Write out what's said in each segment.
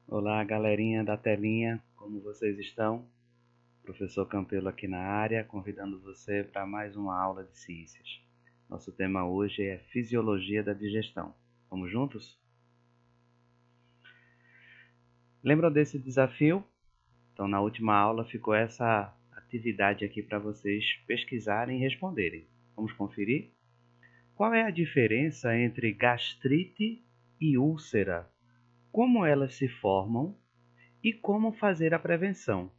Olá, galerinha da telinha, como vocês estão? Professor Campelo aqui na área, convidando você para mais uma aula de ciências. Nosso tema hoje é Fisiologia da Digestão. Vamos juntos? Lembram desse desafio? Então, na última aula ficou essa atividade aqui para vocês pesquisarem e responderem. Vamos conferir? Qual é a diferença entre gastrite e úlcera? Como elas se formam e como fazer a prevenção?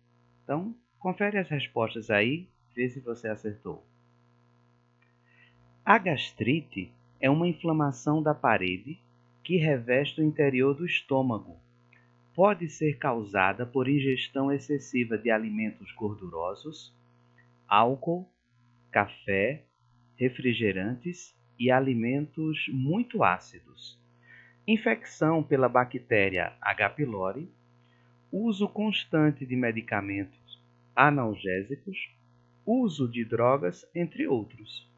Então, confere as respostas aí, vê se você acertou. A gastrite é uma inflamação da parede que reveste o interior do estômago. Pode ser causada por ingestão excessiva de alimentos gordurosos, álcool, café, refrigerantes e alimentos muito ácidos. Infecção pela bactéria H. pylori, uso constante de medicamentos analgésicos, uso de drogas, entre outros.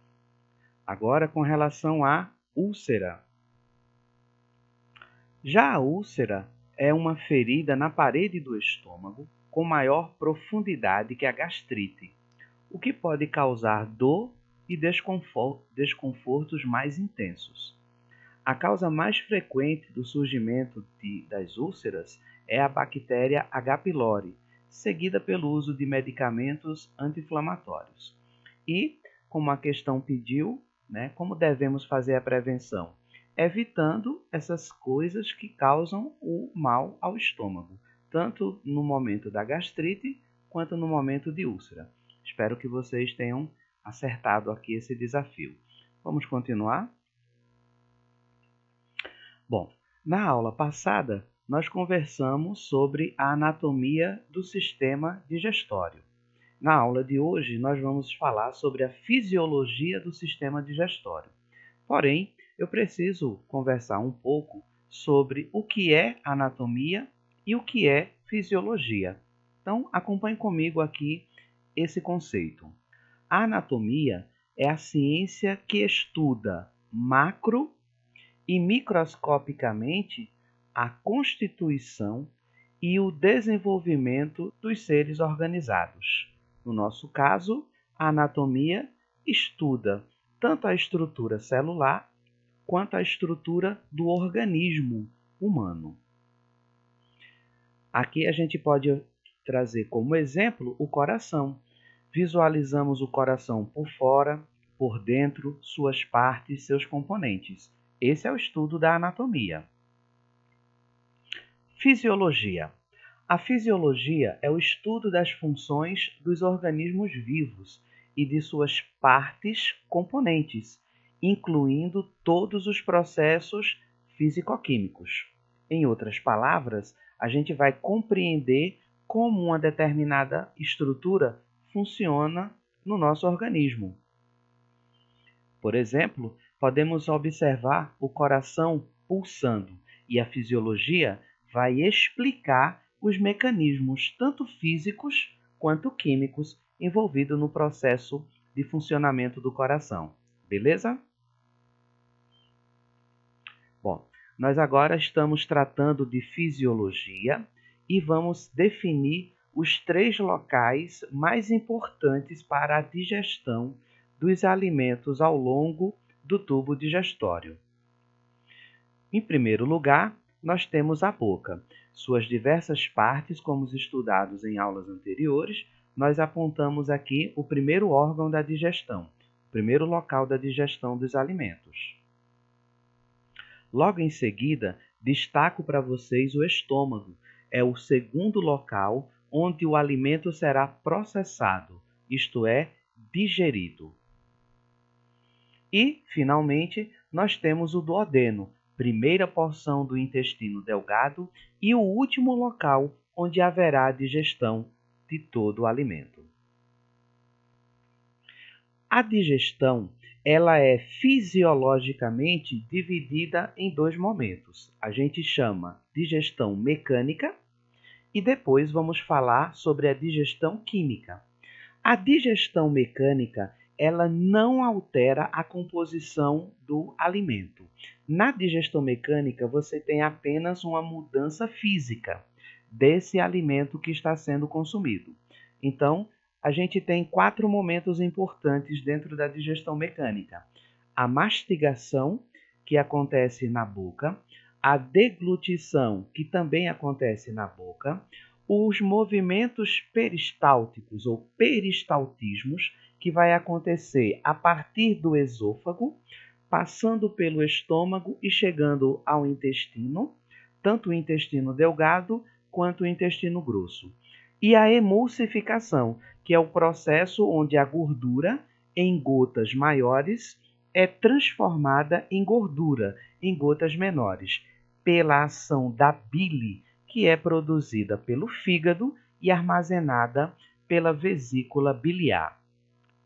Agora, com relação à úlcera. Já a úlcera é uma ferida na parede do estômago com maior profundidade que a gastrite, o que pode causar dor e desconfortos mais intensos. A causa mais frequente do surgimento das úlceras é a bactéria H. pylori, seguida pelo uso de medicamentos anti-inflamatórios. E, como a questão pediu, como devemos fazer a prevenção? Evitando essas coisas que causam o mal ao estômago, tanto no momento da gastrite quanto no momento de úlcera. Espero que vocês tenham acertado aqui esse desafio. Vamos continuar? Bom, na aula passada, nós conversamos sobre a anatomia do sistema digestório. Na aula de hoje, nós vamos falar sobre a fisiologia do sistema digestório. Porém, eu preciso conversar um pouco sobre o que é anatomia e o que é fisiologia. Então, acompanhe comigo aqui esse conceito. A anatomia é a ciência que estuda macro e microscopicamente a constituição e o desenvolvimento dos seres organizados. No nosso caso, a anatomia estuda tanto a estrutura celular quanto a estrutura do organismo humano. Aqui a gente pode trazer como exemplo o coração. Visualizamos o coração por fora, por dentro, suas partes, seus componentes. Esse é o estudo da anatomia. Fisiologia. A fisiologia é o estudo das funções dos organismos vivos e de suas partes componentes, incluindo todos os processos físico-químicos. Em outras palavras, a gente vai compreender como uma determinada estrutura funciona no nosso organismo. Por exemplo, podemos observar o coração pulsando e a fisiologia vai explicar os mecanismos tanto físicos quanto químicos envolvidos no processo de funcionamento do coração. Beleza? Bom, nós agora estamos tratando de fisiologia e vamos definir os 3 locais mais importantes para a digestão dos alimentos ao longo do tubo digestório. Em primeiro lugar, nós temos a boca. Suas diversas partes, como estudados em aulas anteriores, nós apontamos aqui o primeiro órgão da digestão, o primeiro local da digestão dos alimentos. Logo em seguida, destaco para vocês o estômago. É o segundo local onde o alimento será processado, isto é, digerido. E, finalmente, nós temos o duodeno, primeira porção do intestino delgado e o último local onde haverá a digestão de todo o alimento. A digestão, ela é fisiologicamente dividida em 2 momentos. A gente chama digestão mecânica e depois vamos falar sobre a digestão química. A digestão mecânica, ela não altera a composição do alimento, Na digestão mecânica, você tem apenas uma mudança física desse alimento que está sendo consumido. Então, a gente tem 4 momentos importantes dentro da digestão mecânica: a mastigação, que acontece na boca, a deglutição, que também acontece na boca, os movimentos peristálticos ou peristaltismos, que vai acontecer a partir do esôfago, passando pelo estômago e chegando ao intestino, tanto o intestino delgado quanto o intestino grosso. E a emulsificação, que é o processo onde a gordura, em gotas maiores, é transformada em gordura, em gotas menores, pela ação da bile, que é produzida pelo fígado e armazenada pela vesícula biliar.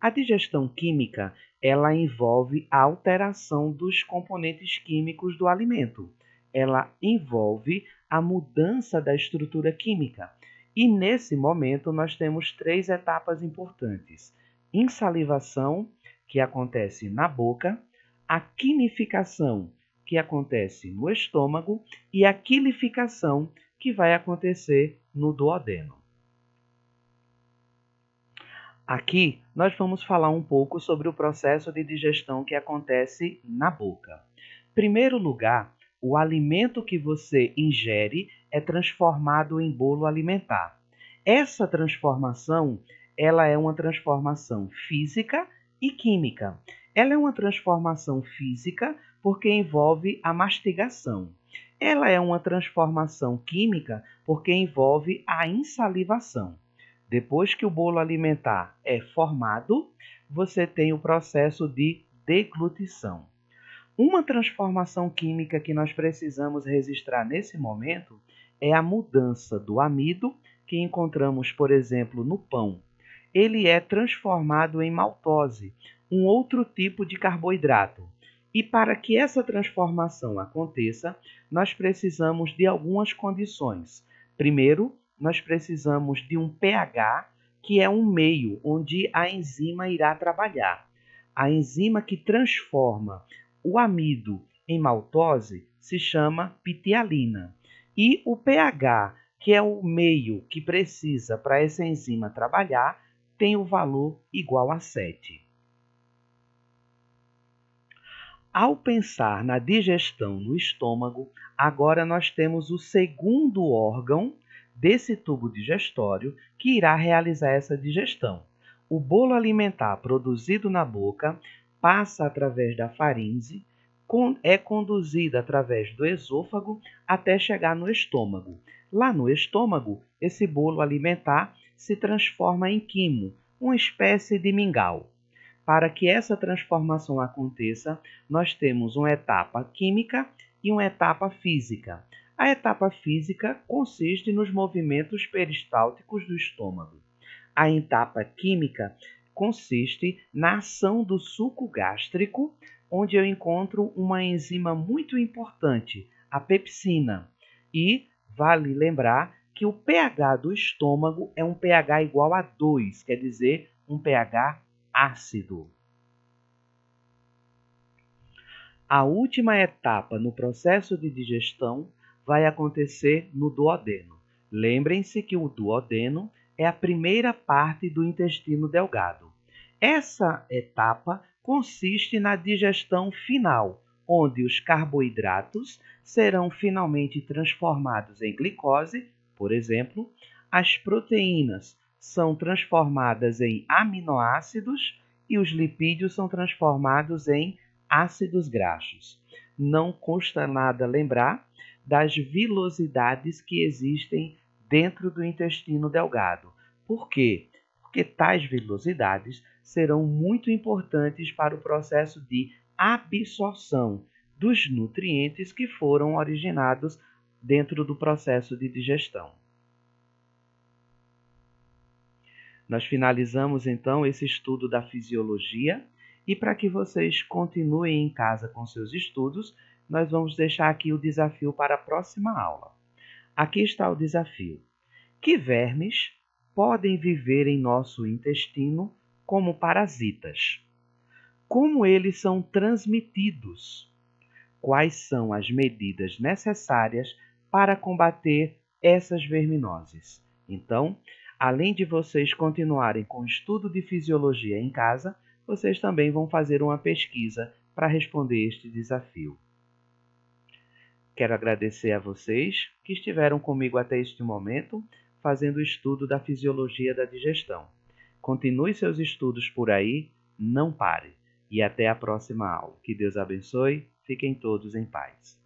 A digestão química, ela envolve a alteração dos componentes químicos do alimento. Ela envolve a mudança da estrutura química. E nesse momento nós temos 3 etapas importantes: insalivação, que acontece na boca, a quinificação, que acontece no estômago, e a quilificação, que vai acontecer no duodeno. Aqui nós vamos falar um pouco sobre o processo de digestão que acontece na boca. Em primeiro lugar, o alimento que você ingere é transformado em bolo alimentar. Essa transformação, ela é uma transformação física e química. Ela é uma transformação física porque envolve a mastigação. Ela é uma transformação química porque envolve a insalivação. Depois que o bolo alimentar é formado, você tem o processo de deglutição. Uma transformação química que nós precisamos registrar nesse momento é a mudança do amido, que encontramos, por exemplo, no pão. Ele é transformado em maltose, um outro tipo de carboidrato. E para que essa transformação aconteça, nós precisamos de algumas condições. Primeiro, nós precisamos de um pH, que é um meio onde a enzima irá trabalhar. A enzima que transforma o amido em maltose se chama ptialina. E o pH, que é o meio que precisa para essa enzima trabalhar, tem o valor igual a 7. Ao pensar na digestão no estômago, agora nós temos o segundo órgão desse tubo digestório que irá realizar essa digestão. O bolo alimentar produzido na boca passa através da faringe, é conduzido através do esôfago até chegar no estômago. Lá no estômago, esse bolo alimentar se transforma em quimo, uma espécie de mingau. Para que essa transformação aconteça, nós temos uma etapa química e uma etapa física. A etapa física consiste nos movimentos peristálticos do estômago. A etapa química consiste na ação do suco gástrico, onde eu encontro uma enzima muito importante, a pepsina. E vale lembrar que o pH do estômago é um pH igual a 2, quer dizer, um pH ácido. A última etapa no processo de digestão vai acontecer no duodeno. Lembrem-se que o duodeno é a primeira parte do intestino delgado. Essa etapa consiste na digestão final, onde os carboidratos serão finalmente transformados em glicose, por exemplo, as proteínas são transformadas em aminoácidos e os lipídios são transformados em ácidos graxos. Não custa nada lembrar das vilosidades que existem dentro do intestino delgado. Por quê? Porque tais vilosidades serão muito importantes para o processo de absorção dos nutrientes que foram originados dentro do processo de digestão. Nós finalizamos então esse estudo da fisiologia e para que vocês continuem em casa com seus estudos, nós vamos deixar aqui o desafio para a próxima aula. Aqui está o desafio. Que vermes podem viver em nosso intestino como parasitas? Como eles são transmitidos? quais são as medidas necessárias para combater essas verminoses. Então, além de vocês continuarem com o estudo de fisiologia em casa, vocês também vão fazer uma pesquisa para responder este desafio. Quero agradecer a vocês que estiveram comigo até este momento, fazendo o estudo da fisiologia da digestão. Continue seus estudos por aí, não pare. E até a próxima aula. Que Deus abençoe. Fiquem todos em paz.